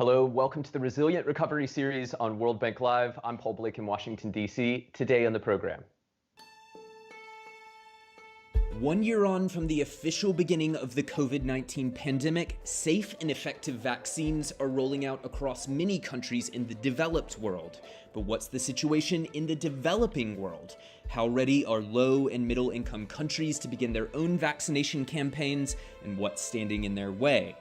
Hello, welcome to the Resilient Recovery series on World Bank Live. I'm Paul Blake in Washington, D.C. Today on the program. 1 year on from the official beginning of the COVID-19 pandemic, safe and effective vaccines are rolling out across many countries in the developed world. But what's the situation in the developing world? How ready are low and middle income countries to begin their own vaccination campaigns, and what's standing in their way?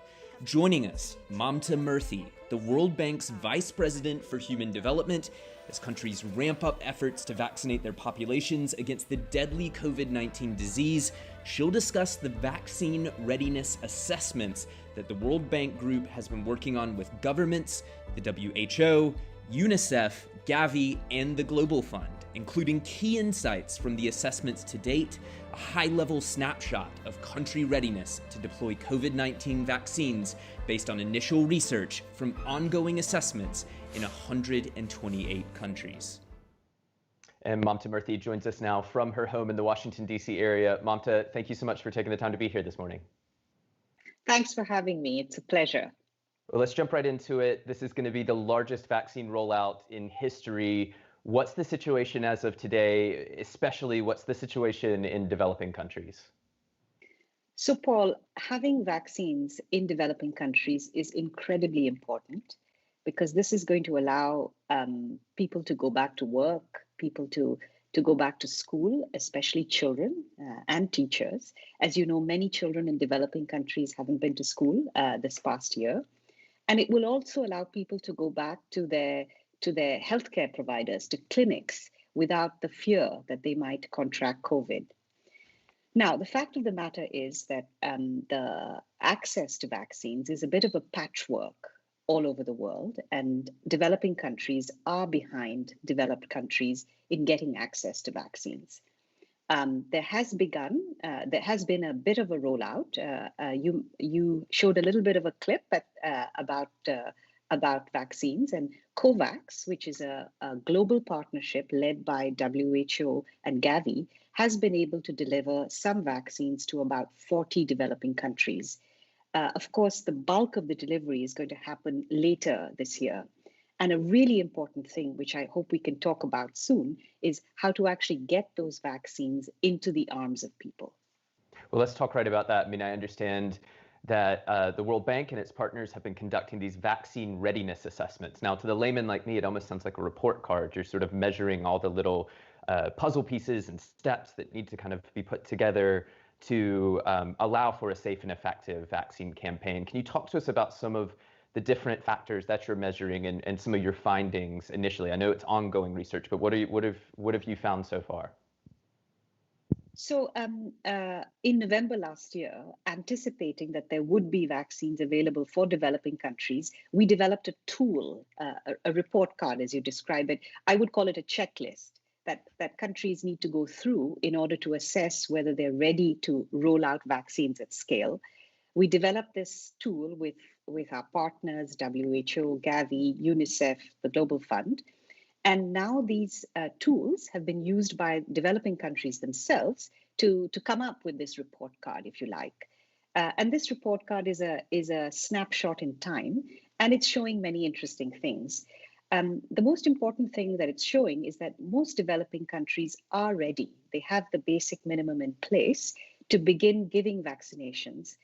Joining us, Mamta Murthy, the World Bank's Vice President for Human Development, as countries ramp up efforts to vaccinate their populations against the deadly COVID-19 disease. She'll discuss the vaccine readiness assessments that the World Bank Group has been working on with governments, the WHO, UNICEF, Gavi, and the Global Fund, including key insights from the assessments to date, a high-level snapshot of country readiness to deploy COVID-19 vaccines based on initial research from ongoing assessments in 128 countries. And Mamta Murthy joins us now from her home in the Washington, D.C. area. Mamta, thank you so much for taking the time to be here this morning. Thanks for having me. It's a pleasure. Well, let's jump right into it. This is going to be the largest vaccine rollout in history. What's the situation as of today, especially what's the situation in developing countries? So, Paul, having vaccines in developing countries is incredibly important because this is going to allow people to go back to work, people to go back to school, especially children and teachers. As you know, many children in developing countries haven't been to school this past year. And it will also allow people to go back to their healthcare providers, to clinics, without the fear that they might contract COVID. Now, the fact of the matter is that the access to vaccines is a bit of a patchwork all over the world, and developing countries are behind developed countries in getting access to vaccines. There has been a bit of a rollout. You showed a little bit of a clip about vaccines, and COVAX, which is a global partnership led by WHO and Gavi, has been able to deliver some vaccines to about 40 developing countries. Of course, the bulk of the delivery is going to happen later this year. And a really important thing, which I hope we can talk about soon, is how to actually get those vaccines into the arms of people. Well, let's talk right about that. I mean, I understand that the World Bank and its partners have been conducting these vaccine readiness assessments. Now, to the layman like me, it almost sounds like a report card. You're sort of measuring all the little puzzle pieces and steps that need to kind of be put together to allow for a safe and effective vaccine campaign. Can you talk to us about some of the different factors that you're measuring and some of your findings initially? I know it's ongoing research, but what have you found so far? So in November last year, anticipating that there would be vaccines available for developing countries, we developed a tool, a report card, as you describe it. I would call it a checklist that countries need to go through in order to assess whether they're ready to roll out vaccines at scale. We developed this tool with our partners, WHO, Gavi, UNICEF, the Global Fund. And now these tools have been used by developing countries themselves to come up with this report card, if you like. And this report card is a snapshot in time, and it's showing many interesting things. The most important thing that it's showing is that most developing countries are ready. They have the basic minimum in place to begin giving vaccinations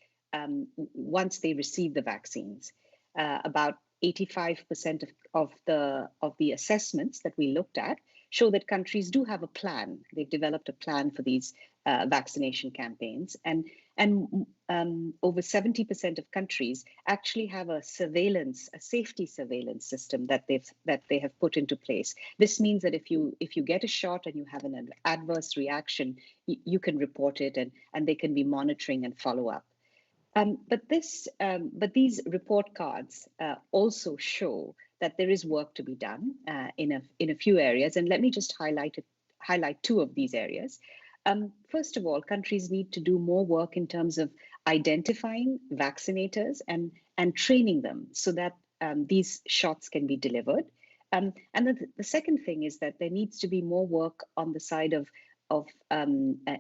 once they receive the vaccines. About 85% of the assessments that we looked at show that countries do have a plan. They've developed a plan for these vaccination campaigns, and over 70% of countries actually have a safety surveillance system that they have put into place. This means that if you get a shot and you have an adverse reaction, you can report it, and they can be monitoring and follow up. But these report cards also show that there is work to be done in a few areas, and let me just highlight two of these areas. First of all, countries need to do more work in terms of identifying vaccinators and training them so that these shots can be delivered. And the second thing is that there needs to be more work on the side of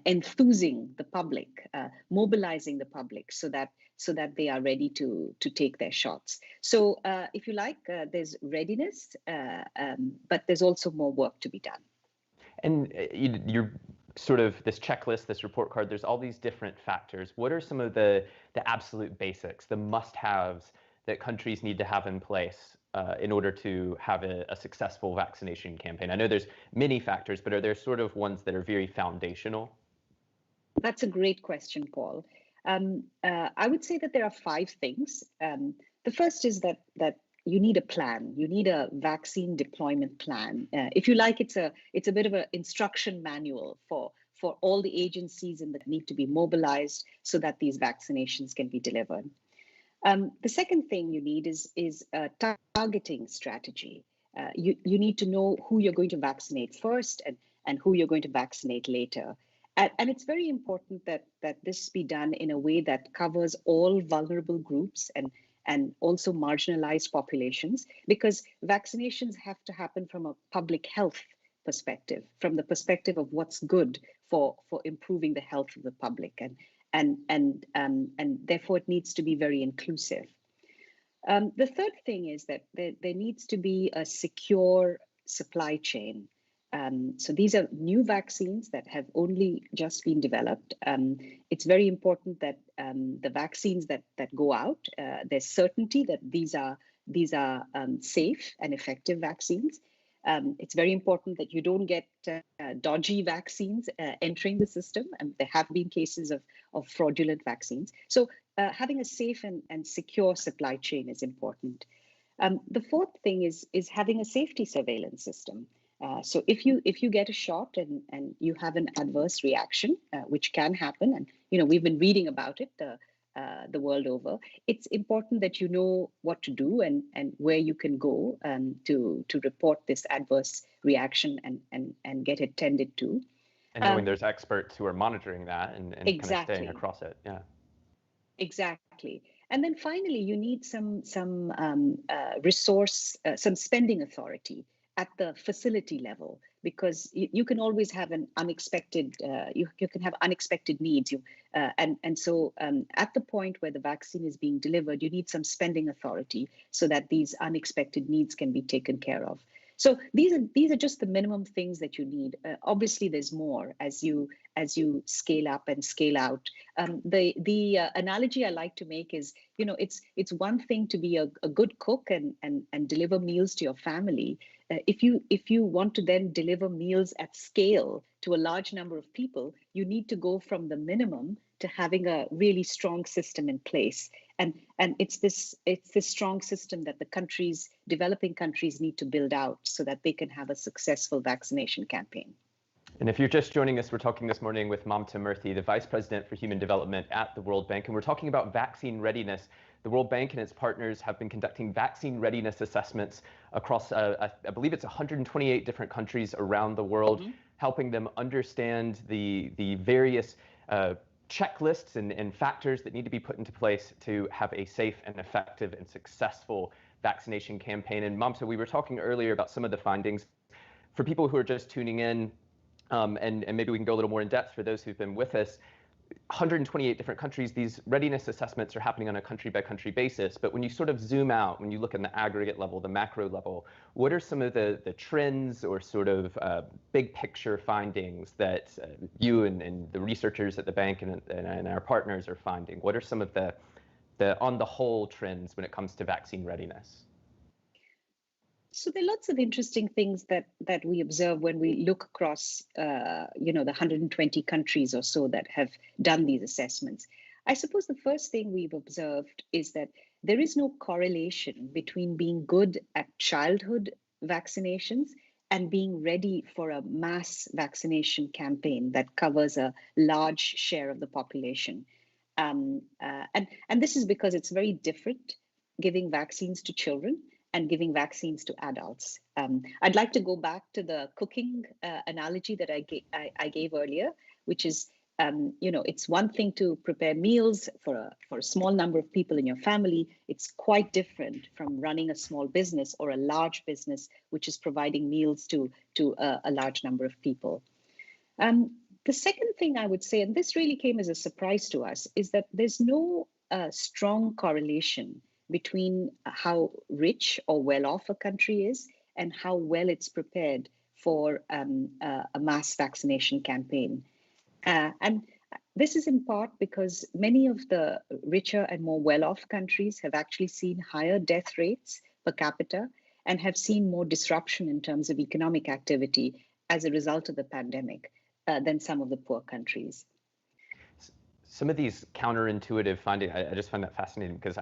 enthusing the public, mobilizing the public, so that they are ready to take their shots. So, if you like, there's readiness, but there's also more work to be done. And you're sort of this checklist, this report card. There's all these different factors. What are some of the absolute basics, the must-haves that countries need to have in place in order to have a successful vaccination campaign? I know there's many factors, but are there sort of ones that are very foundational? That's a great question, Paul. I would say that there are 5 things. The first is that you need a plan. You need a vaccine deployment plan. If you like, it's a bit of an instruction manual for all the agencies that need to be mobilized so that these vaccinations can be delivered. The second thing you need is a targeting strategy. You need to know who you're going to vaccinate first and who you're going to vaccinate later. And it's very important that this be done in a way that covers all vulnerable groups and also marginalized populations, because vaccinations have to happen from a public health perspective, from the perspective of what's good for improving the health of the public, and therefore it needs to be very inclusive. The third thing is that there needs to be a secure supply chain. So these are new vaccines that have only just been developed. It's very important that the vaccines that go out, there's certainty that these are safe and effective vaccines. It's very important that you don't get dodgy vaccines entering the system, and there have been cases of fraudulent vaccines. So having a safe and secure supply chain is important. The fourth thing is having a safety surveillance system. So if you get a shot and you have an adverse reaction, which can happen, and we've been reading about it the world over, it's important that you know what to do and where you can go to report this adverse reaction and get it tended to. And knowing there's experts who are monitoring that and exactly. kind of staying across it. Yeah. Exactly. And then finally, you need some resource, some spending authority at the facility level, because you can always have an unexpected, you can have unexpected needs. And so at the point where the vaccine is being delivered, you need some spending authority so that these unexpected needs can be taken care of. So these are just the minimum things that you need. Obviously, there's more as you scale up and scale out. The analogy I like to make is, it's one thing to be a good cook and deliver meals to your family. If you want to then deliver meals at scale to a large number of people, you need to go from the minimum to having a really strong system in place. And it's this strong system that the developing countries need to build out so that they can have a successful vaccination campaign. And if you're just joining us, we're talking this morning with Mamta Murthy, the Vice President for Human Development at the World Bank, and we're talking about vaccine readiness. The World Bank and its partners have been conducting vaccine readiness assessments across, I believe it's 128 different countries around the world, helping them understand the various checklists and factors that need to be put into place to have a safe and effective and successful vaccination campaign. And Mamta, we were talking earlier about some of the findings. For people who are just tuning in, and maybe we can go a little more in depth for those who've been with us, 128 different countries, these readiness assessments are happening on a country-by-country basis. But when you sort of zoom out, when you look at the aggregate level, the macro level, what are some of the trends or sort of big picture findings that you and the researchers at the bank and our partners are finding? What are some of the on the whole trends when it comes to vaccine readiness? So there are lots of interesting things that we observe when we look across, the 120 countries or so that have done these assessments. I suppose the first thing we've observed is that there is no correlation between being good at childhood vaccinations and being ready for a mass vaccination campaign that covers a large share of the population. And this is because it's very different giving vaccines to children and giving vaccines to adults. I'd like to go back to the cooking analogy that I gave earlier, which is, it's one thing to prepare meals for a small number of people in your family. It's quite different from running a small business or a large business, which is providing meals to a large number of people. The second thing I would say, and this really came as a surprise to us, is that there's no strong correlation between how rich or well off a country is and how well it's prepared for a mass vaccination campaign. And this is in part because many of the richer and more well off countries have actually seen higher death rates per capita and have seen more disruption in terms of economic activity as a result of the pandemic than some of the poor countries. Some of these counterintuitive findings, I just find that fascinating because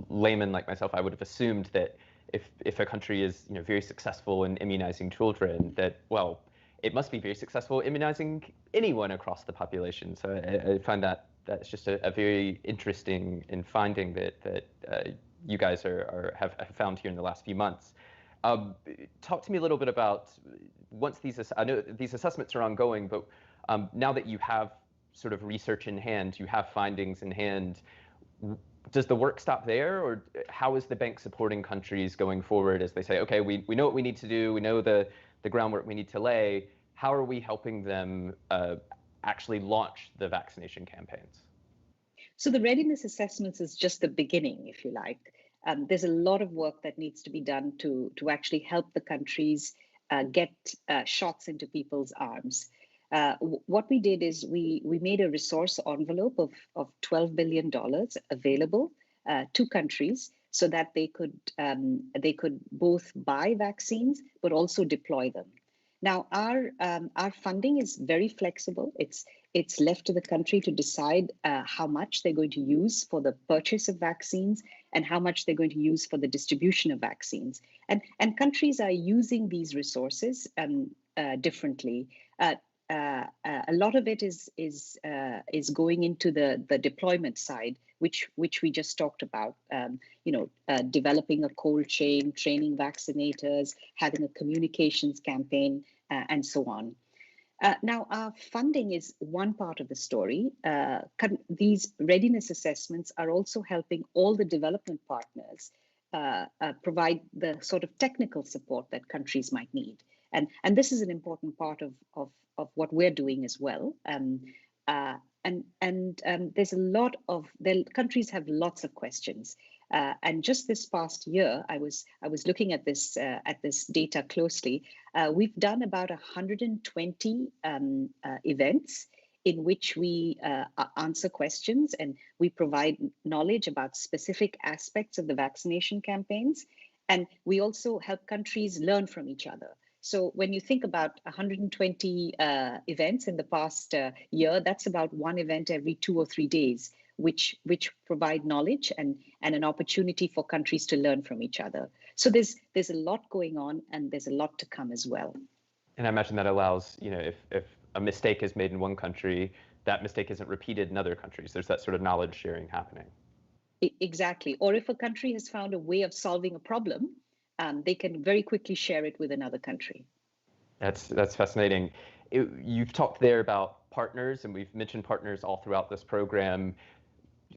layman like myself, I would have assumed that if a country is, very successful in immunizing children, that, well, it must be very successful immunizing anyone across the population. So I find that's just a very interesting in finding that you guys have found here in the last few months. Talk to me a little bit about once I know these assessments are ongoing, but now that you have sort of research in hand, you have findings in hand, does the work stop there, or how is the bank supporting countries going forward as they say, okay, we know what we need to do, we know the groundwork we need to lay, how are we helping them actually launch the vaccination campaigns? So the readiness assessments is just the beginning, if you like. There's a lot of work that needs to be done to actually help the countries get shots into people's arms. What we did is we made a resource envelope of $12 billion available to countries so that they could both buy vaccines but also deploy them. Now our funding is very flexible. It's left to the country to decide how much they're going to use for the purchase of vaccines and how much they're going to use for the distribution of vaccines. And countries are using these resources differently. A lot of it is going into the deployment side, which we just talked about. Developing a cold chain, training vaccinators, having a communications campaign, and so on. Now, our funding is one part of the story. These readiness assessments are also helping all the development partners provide the sort of technical support that countries might need. And this is an important part of what we're doing as well. There's a lot of countries have lots of questions. And just this past year, I was looking at this data closely. We've done about 120 events in which we answer questions and we provide knowledge about specific aspects of the vaccination campaigns. And we also help countries learn from each other. So when you think about 120 events in the past year, that's about one event every 2 or 3 days, which provide knowledge and an opportunity for countries to learn from each other. So there's a lot going on, and there's a lot to come as well. And I imagine that allows, if a mistake is made in one country, that mistake isn't repeated in other countries. There's that sort of knowledge sharing happening. Exactly. Or if a country has found a way of solving a problem, they can very quickly share it with another country. That's fascinating. You've talked there about partners, and we've mentioned partners all throughout this program.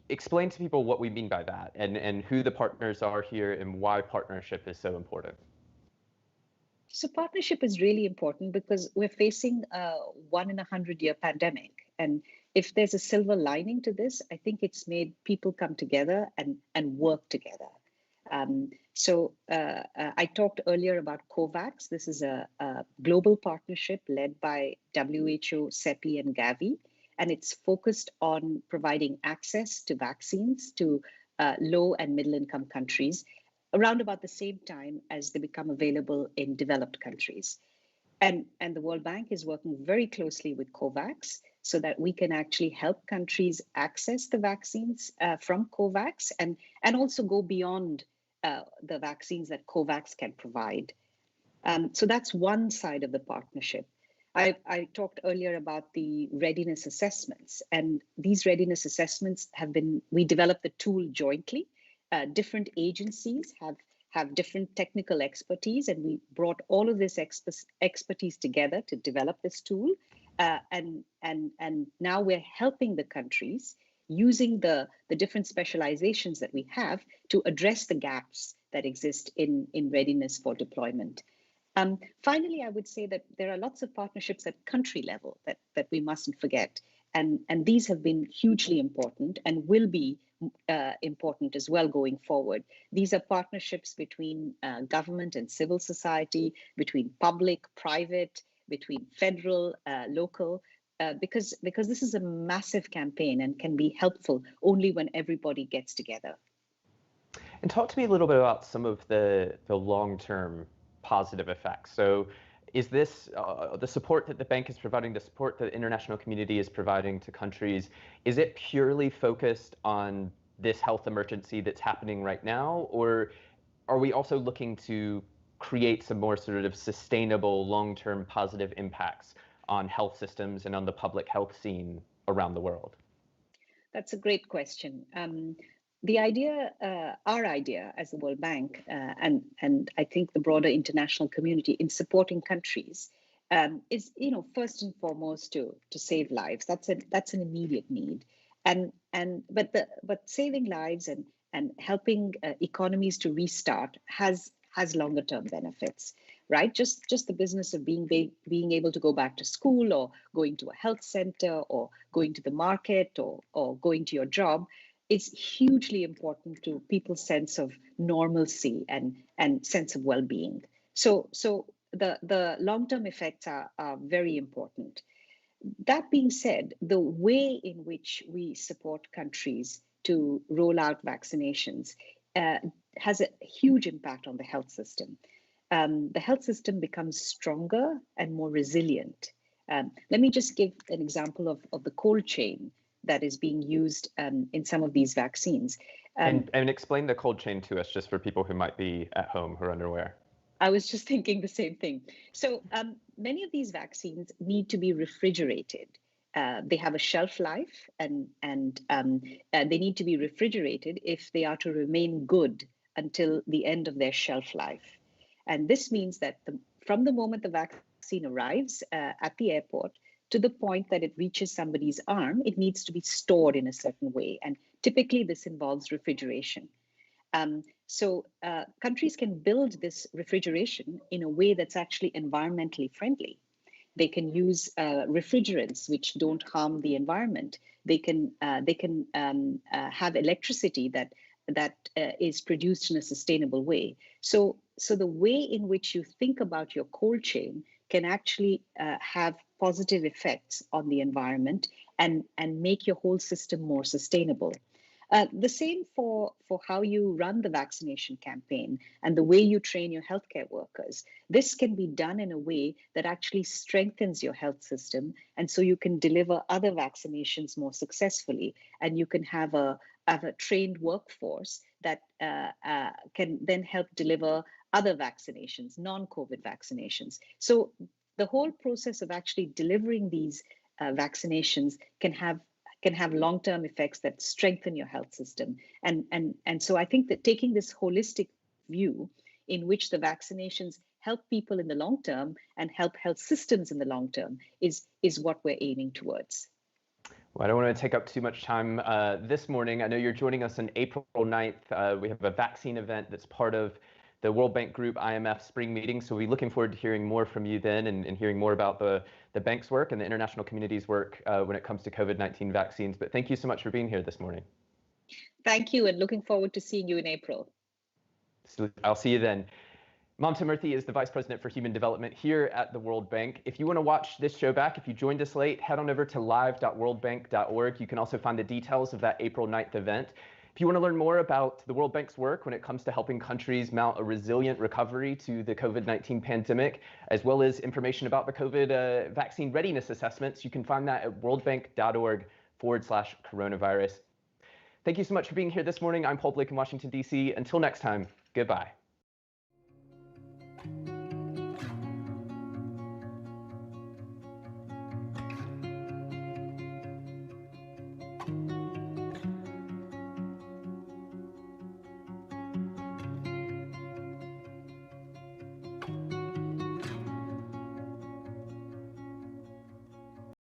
Explain to people what we mean by that and who the partners are here and why partnership is so important. So partnership is really important because we're facing a 1 in 100-year pandemic. And if there's a silver lining to this, I think it's made people come together and work together. I talked earlier about COVAX. This is a global partnership led by WHO, CEPI, and Gavi, and it's focused on providing access to vaccines to low and middle income countries around about the same time as they become available in developed countries. And the World Bank is working very closely with COVAX so that we can actually help countries access the vaccines from COVAX and also go beyond the vaccines that COVAX can provide. So that's one side of the partnership. I talked earlier about the readiness assessments, and these readiness assessments we developed the tool jointly. Different agencies have different technical expertise, and we brought all of this expertise together to develop this tool. And now we're helping the countries using the different specializations that we have to address the gaps that exist in readiness for deployment. Finally, I would say that there are lots of partnerships at country level that we mustn't forget. And these have been hugely important and will be important as well going forward. These are partnerships between government and civil society, between public, private, between federal, local, because this is a massive campaign and can be helpful only when everybody gets together. And talk to me a little bit about some of the long-term positive effects. So is this the support that the bank is providing, the support that the international community is providing to countries, is it purely focused on this health emergency that's happening right now? Or are we also looking to create some more sort of sustainable long-term positive impacts on health systems and on the public health scene around the world? That's a great question. The idea, our idea as the World Bank, and I think the broader international community in supporting countries, is, first and foremost to save lives. That's an immediate need, but saving lives and helping economies to restart has longer term benefits, right? Just the business of being able to go back to school, or going to a health center, or going to the market, or going to your job, is hugely important to people's sense of normalcy and sense of well-being. So the long-term effects are very important. That being said, the way in which we support countries to roll out vaccinations has a huge impact on the health system. The health system becomes stronger and more resilient. Let me just give an example of the cold chain that is being used in some of these vaccines. And explain the cold chain to us, just for people who might be at home who are unaware. I was just thinking the same thing. So many of these vaccines need to be refrigerated. They have a shelf life, and they need to be refrigerated if they are to remain good until the end of their shelf life. And this means that from the moment the vaccine arrives at the airport to the point that it reaches somebody's arm, it needs to be stored in a certain way. And typically this involves refrigeration. So countries can build this refrigeration in a way that's actually environmentally friendly. They can use refrigerants which don't harm the environment. They can have electricity that is produced in a sustainable way. So the way in which you think about your cold chain can actually have positive effects on the environment and make your whole system more sustainable. The same for how you run the vaccination campaign and the way you train your healthcare workers. This can be done in a way that actually strengthens your health system, and so you can deliver other vaccinations more successfully, and you can have a trained workforce that can then help deliver other vaccinations, non-COVID vaccinations. So the whole process of actually delivering these vaccinations can have long-term effects that strengthen your health system. And so I think that taking this holistic view in which the vaccinations help people in the long term and help health systems in the long term is what we're aiming towards. Well, I don't want to take up too much time this morning. I know you're joining us on April 9th. We have a vaccine event that's part of the World Bank Group IMF spring meeting. So we'll be looking forward to hearing more from you then, and hearing more about the bank's work and the international community's work when it comes to COVID-19 vaccines. But thank you so much for being here this morning. Thank you, and looking forward to seeing you in April. So I'll see you then. Mamta Murthy is the Vice President for Human Development here at the World Bank. If you want to watch this show back, if you joined us late, head on over to live.worldbank.org. You can also find the details of that April 9th event. If you want to learn more about the World Bank's work when it comes to helping countries mount a resilient recovery to the COVID-19 pandemic, as well as information about the COVID vaccine readiness assessments, you can find that at worldbank.org/coronavirus. Thank you so much for being here this morning. I'm Paul Blake in Washington, D.C. Until next time, goodbye.